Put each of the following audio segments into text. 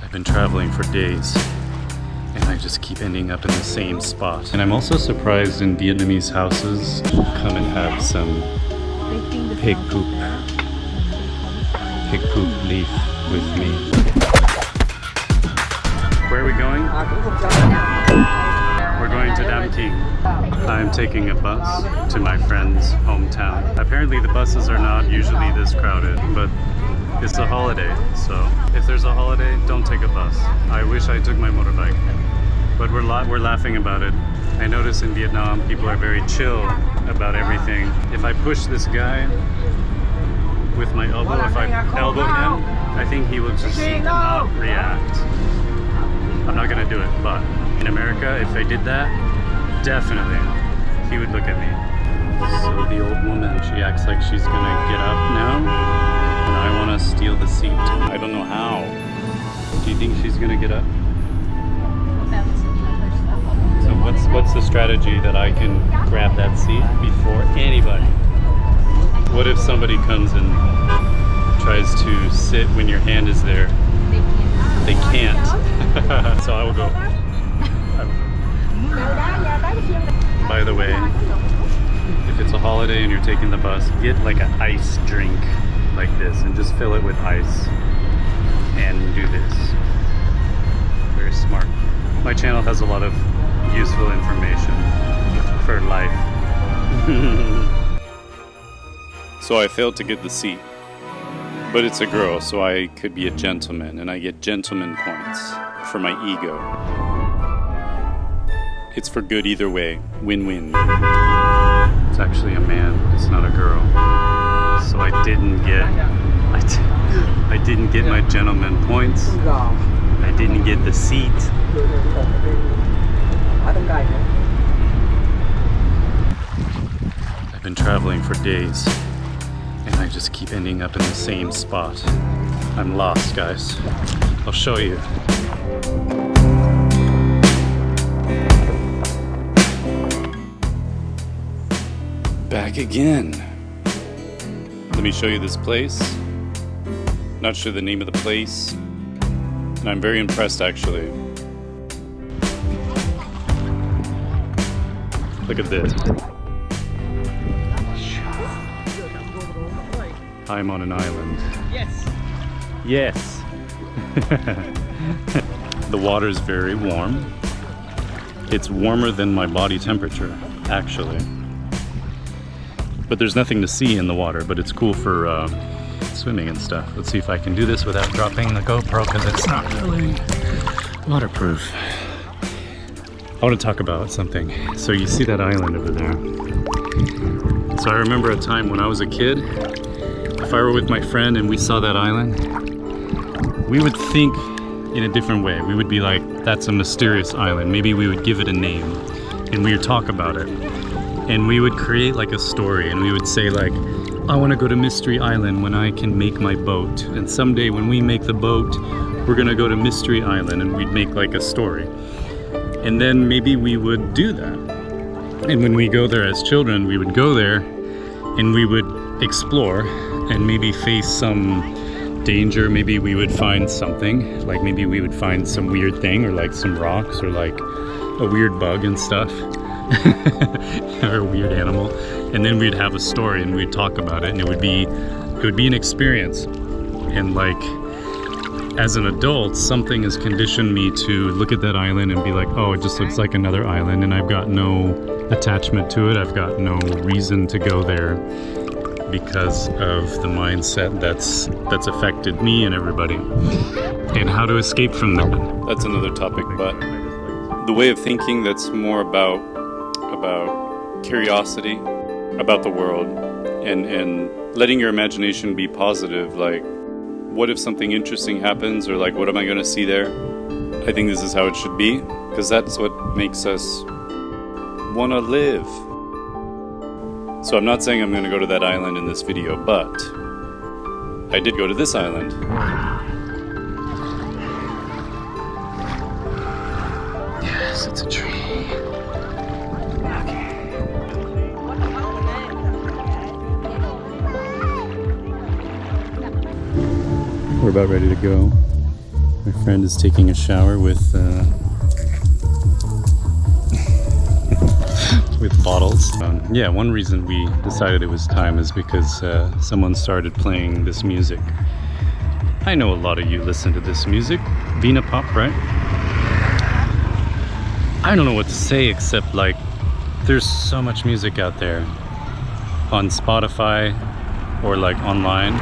I've been traveling for days and I just keep ending up in the same spot. And I'm also surprised in Vietnamese houses come and have some pig poop leaf with me. Where are we going? We're going to Nam Kinh. I'm taking a bus to my friend's hometown. Apparently the buses are not usually this crowded, but it's a holiday, so if there's a holiday, don't take a bus. I wish I took my motorbike, but we're laughing about it. I notice in Vietnam, people are very chill about everything. If I push this guy with my elbow, if I elbow him, I think he will just not react. I'm not gonna do it, but in America, if I did that, definitely, he would look at me. So the old woman, she acts like she's gonna get up now. And I want to steal the seat. I don't know how. Do you think she's gonna get up? So what's the strategy that I can grab that seat before anybody? What if somebody comes and tries to sit when your hand is there? They can't. So I will go. By the way, if it's a holiday and you're taking the bus, get like an ice drink like this and just fill it with ice and do this. Very smart. My channel has a lot of useful information for life. So I failed to get the seat, but it's a girl, so I could be a gentleman and I get gentleman points for my ego. It's for good either way. Win-win. It's actually a man, it's not a girl. So I didn't get my gentleman points. I didn't get the seat. I've been traveling for days and I just keep ending up in the same spot. I'm lost, guys. I'll show you. Back again. Let me show you this place. Not sure the name of the place, and I'm very impressed actually. Look at this. I'm on an island. Yes. Yes. The water is very warm. It's warmer than my body temperature, actually. But there's nothing to see in the water, but it's cool for swimming and stuff. Let's see if I can do this without dropping the GoPro because it's not really waterproof. I want to talk about something. So you see that island over there. So I remember a time when I was a kid, if I were with my friend and we saw that island, we would think in a different way. We would be like, that's a mysterious island. Maybe we would give it a name and we would talk about it. And we would create like a story and we would say like, I want to go to Mystery Island when I can make my boat. And someday when we make the boat, we're going to go to Mystery Island, and we'd make like a story. And then maybe we would do that. And when we go there as children, we would go there and we would explore and maybe face some danger. Maybe we would find something, like maybe we would find some weird thing or like some rocks or like a weird bug and stuff. Or a weird animal, and then we'd have a story and we'd talk about it, and it would be an experience. And like as an adult, something has conditioned me to look at that island and be like, oh, it just looks like another island, and I've got no attachment to it. I've got no reason to go there because of the mindset that's affected me and everybody. And how to escape from that. That's another topic, but the way of thinking that's more about curiosity about the world and letting your imagination be positive. Like, what if something interesting happens, or like, what am I going to see there? I think this is how it should be, because that's what makes us want to live. So I'm not saying I'm going to go to that island in this video, but I did go to this island. Yes, it's a tree. We're about ready to go. My friend is taking a shower with with bottles. Yeah, one reason we decided it was time is because someone started playing this music. I know a lot of you listen to this music. Vina Pop, right? I don't know what to say except like there's so much music out there on Spotify or like online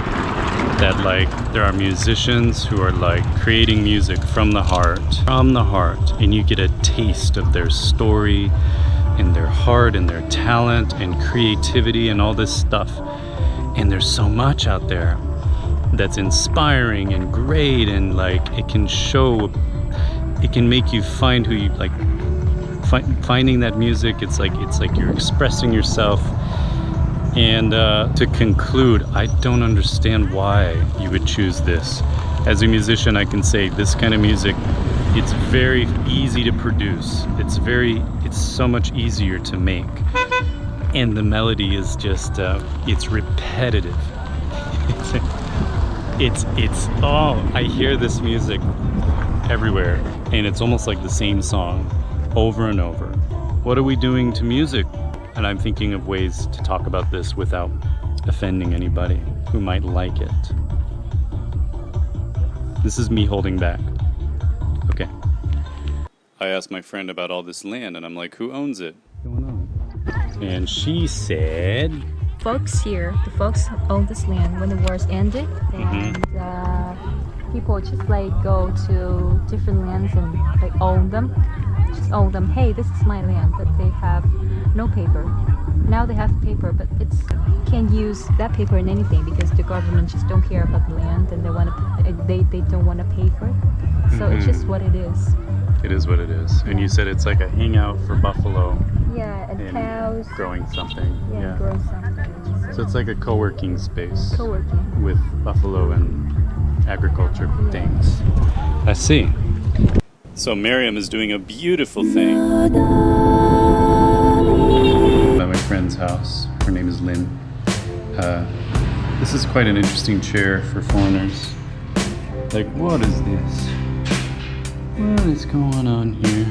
that like there are musicians who are like creating music from the heart, and you get a taste of their story and their heart and their talent and creativity and all this stuff. And there's so much out there that's inspiring and great, and like it can make you find who you like. Finding that music, it's like you're expressing yourself. And to conclude, I don't understand why you would choose this. As a musician, I can say this kind of music, it's very easy to produce. It's so much easier to make. And the melody is just, it's repetitive. I hear this music everywhere, and it's almost like the same song over and over. What are we doing to music? And I'm thinking of ways to talk about this without offending anybody who might like it. This is me holding back. Okay. I asked my friend about all this land, and I'm like, who owns it? What's going on? And she said, folks here, the folks own this land when the wars ended, and people just like go to different lands and like own them. Just own them. Hey, this is my land, but they have no paper. Now they have paper, but it's can't use that paper in anything because the government just don't care about the land, and they don't want to pay for it. So it's just what it is. It is what it is. And you said it's like a hangout for buffalo. Yeah, and cows. Growing something. Yeah, growing something. So it's like a co-working space. Co-working. With buffalo and agriculture things. I see. So Miriam is doing a beautiful thing at my friend's house. Her name is Lynn. This is quite an interesting chair for foreigners. Like, what is this? What is going on here?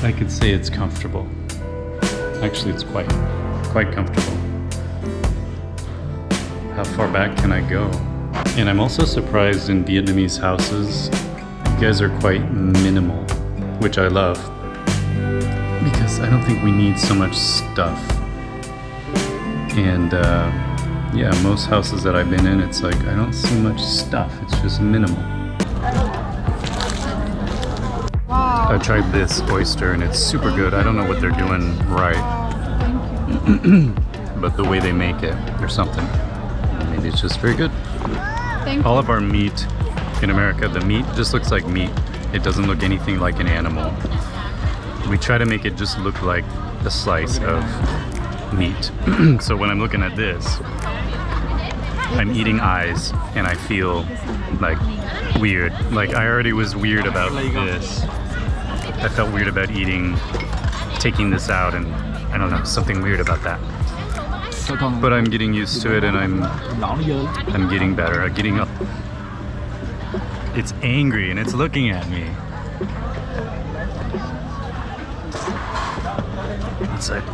I could say it's comfortable. Actually, it's quite comfortable. How far back can I go? And I'm also surprised in Vietnamese houses, you guys are quite minimal, which I love, because I don't think we need so much stuff. And yeah, most houses that I've been in, it's like I don't see much stuff. It's just minimal. I tried this oyster and it's super good. I don't know what they're doing right, but the way they make it, there's something. Maybe it's just very good. All of our meat in America, the meat just looks like meat. It doesn't look anything like an animal. We try to make it just look like a slice of meat. So when I'm looking at this, I'm eating eyes and I feel like weird. Like I already was weird about this. I felt weird about taking this out, and I don't know, something weird about that. But I'm getting used to it, and I'm getting better at getting up. It's angry and it's looking at me. It's like,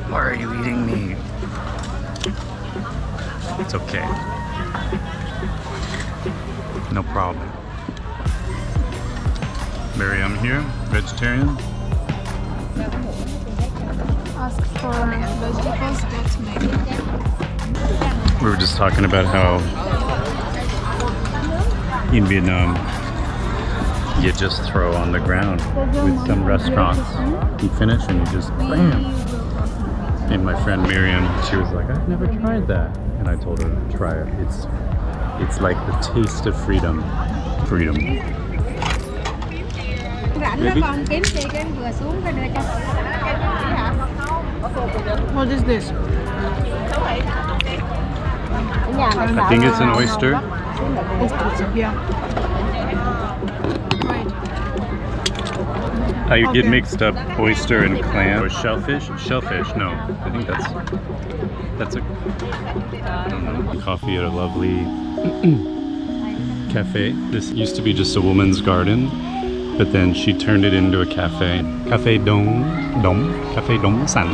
why are you eating me? It's okay. No problem. Miriam here, vegetarian. Ask for vegetables, that's maybe. We were just talking about how in Vietnam you just throw on the ground. With some restaurants, you finish and you just bam. And my friend Miriam, she was like, I've never tried that. And I told her, try it. It's like the taste of freedom. Freedom. Maybe? What is this? I think it's an oyster. Yeah. I get mixed up oyster and clam. Or shellfish? Shellfish, no. I think that's a, I don't know. Coffee at a lovely cafe. This used to be just a woman's garden, but then she turned it into a cafe. Cafe Dong San.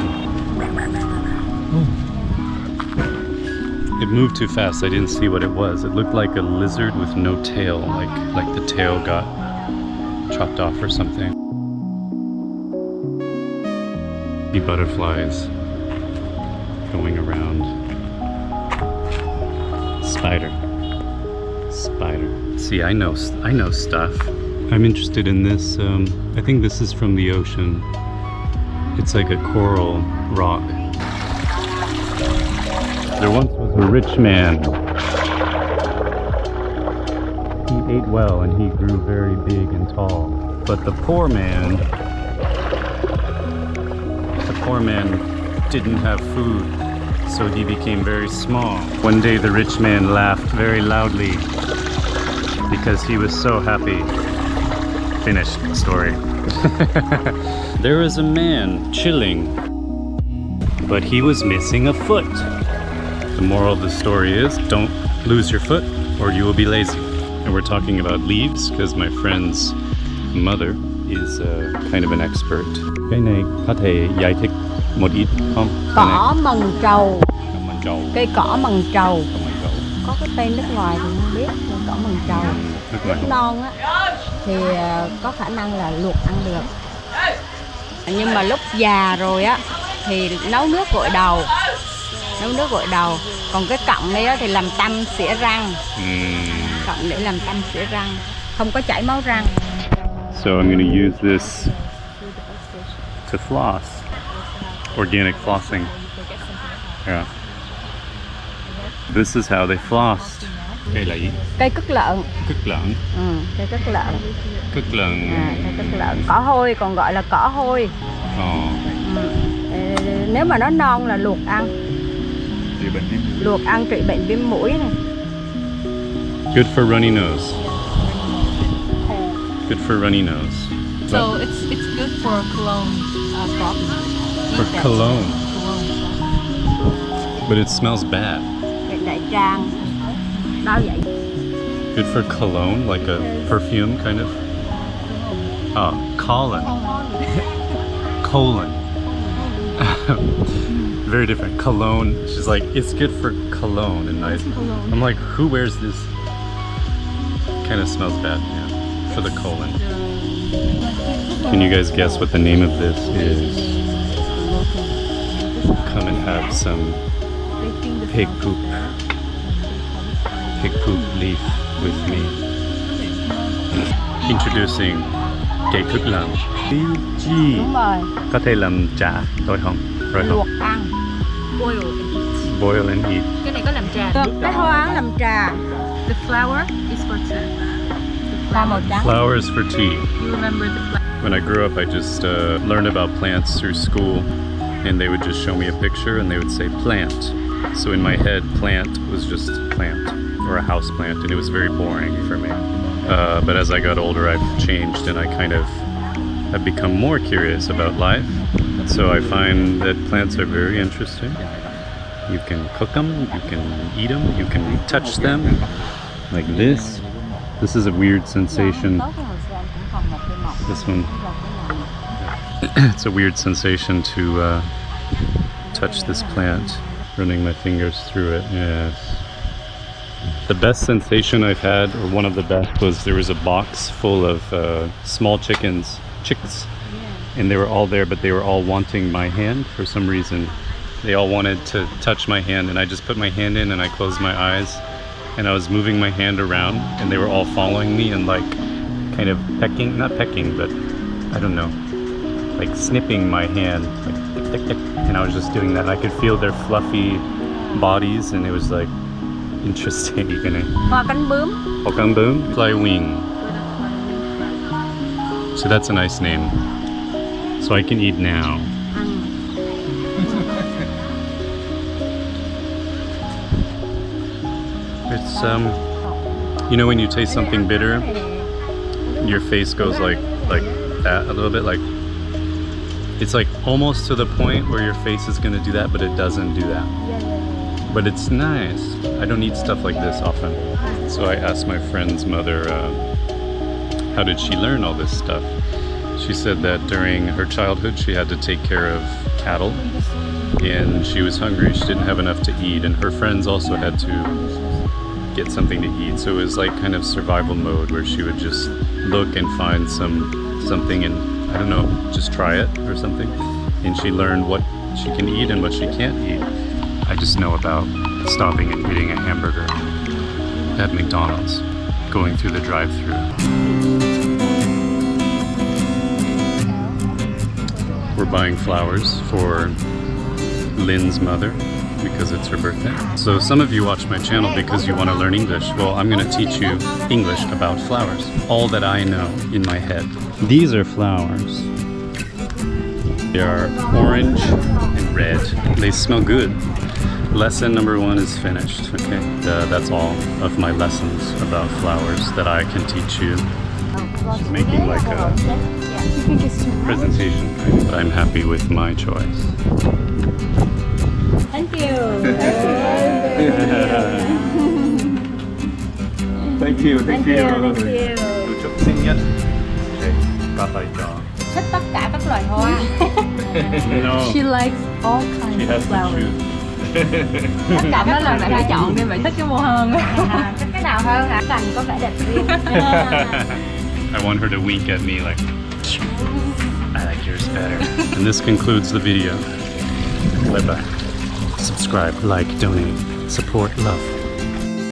It moved too fast. I didn't see what it was. It looked like a lizard with no tail, like the tail got chopped off or something. The butterflies going around. Spider. See, I know stuff. I'm interested in this. I think this is from the ocean. It's like a coral rock. There once was a rich man. He ate well and he grew very big and tall. But the poor man didn't have food, so he became very small. One day the rich man laughed very loudly because he was so happy. Finished story. There was a man chilling, but he was missing a foot. The moral of the story is, don't lose your foot or you will be lazy. And we're talking about leaves because my friend's mother is kind of an expert. Cái này có thể giải thích một ít không? Cỏ mần trầu. Mần trầu. Cây cỏ mần trầu. Có cái tên nước ngoài thì không biết. Cây cỏ mần trầu. Lúc non á thì có khả năng là luộc ăn được. Nhưng mà lúc già rồi á thì nấu nước gội đầu. Còn cái cọng này á thì làm tăm xỉa răng. Cọng để làm tăm xỉa răng, không có chảy máu răng. So I'm going to use this to floss. Organic flossing. Yeah. This is how they flossed. Cây là gì? Cây cất lợn. Cất lợn. Cây cất lợn. Cất lợn. Cây cất lợn. Cỏ hôi, còn gọi là cỏ hôi. Nếu mà nó non là luộc ăn. Luộc ăn trị bệnh viêm mũi này. Good for runny nose. Good for runny nose. So it's good for cologne problem. For cologne. But it smells bad. Bệnh đại tràng. Bao vậy? Good for cologne, like a perfume kind of. Oh, colon. Colon. Very different. Cologne. She's like, it's good for cologne and nice. I'm like, who wears this? Kind of smells bad, yeah. For the colon. Can you guys guess what the name of this is? Come and have some pig poop leaf with me. Introducing cây cước lợn. Đúng rồi. Có thể làm chả rồi không? Luộc ăn. Boil and eat. Cái này có làm trà. Cái hoa làm trà. The flower is for tea. Hoa màu trắng. Flowers for tea. You remember the flower? When I grew up, I just learned about plants through school, and they would just show me a picture and they would say plant. So in my head, plant was just plant or a house plant, and it was very boring for me. But as I got older, I've changed and I kind of have become more curious about life. So I find that plants are very interesting. You can cook them, you can eat them, you can touch them like this. This is a weird sensation. This one. It's a weird sensation to touch this plant, running my fingers through it. Yes. The best sensation I've had, or one of the best, was there was a box full of small chicks, and they were all there, but they were all wanting my hand for some reason. They all wanted to touch my hand, and I just put my hand in and I closed my eyes, and I was moving my hand around, and they were all following me and like kind of pecking, not pecking, but I don't know, like snipping my hand, like tick, tick, tick. And I was just doing that. I could feel their fluffy bodies, and it was like interesting. Hoa cánh bướm. Hoa cánh bướm, fly wing. So that's a nice name. So I can eat now. It's you know when you taste something bitter, your face goes like that a little bit, like it's like almost to the point where your face is gonna do that, but it doesn't do that. But it's nice. I don't eat stuff like this often. So I asked my friend's mother, how did she learn all this stuff? She said that during her childhood she had to take care of cattle and she was hungry. She didn't have enough to eat, and her friends also had to get something to eat. So it was like kind of survival mode where she would just look and find something and, I don't know, just try it or something. And she learned what she can eat and what she can't eat. I just know about stopping and eating a hamburger at McDonald's, going through the drive-thru. We're buying flowers for Lynn's mother because it's her birthday. So some of you watch my channel because you want to learn English. Well, I'm going to teach you English about flowers. All that I know in my head. These are flowers. They are orange and red. They smell good. Lesson number 1 is finished, okay? That's all of my lessons about flowers that I can teach you. She's making like a presentation, but I'm happy with my choice. Thank you. Thank you, thank you. Thank you. Chúc sinh nhật. Okay, bye bye dog. Thích tất cả các loài hoa. No, She likes all she kinds has of to flowers. choose. Tất cả các loài bạn phải chọn nên bạn thích cái màu hơn. Thích cái nào hơn hả? Cành có vẻ đẹp riêng. I want her to wink at me like, I like yours better. And this concludes the video. Bye bye. Subscribe, like, donate, support, love.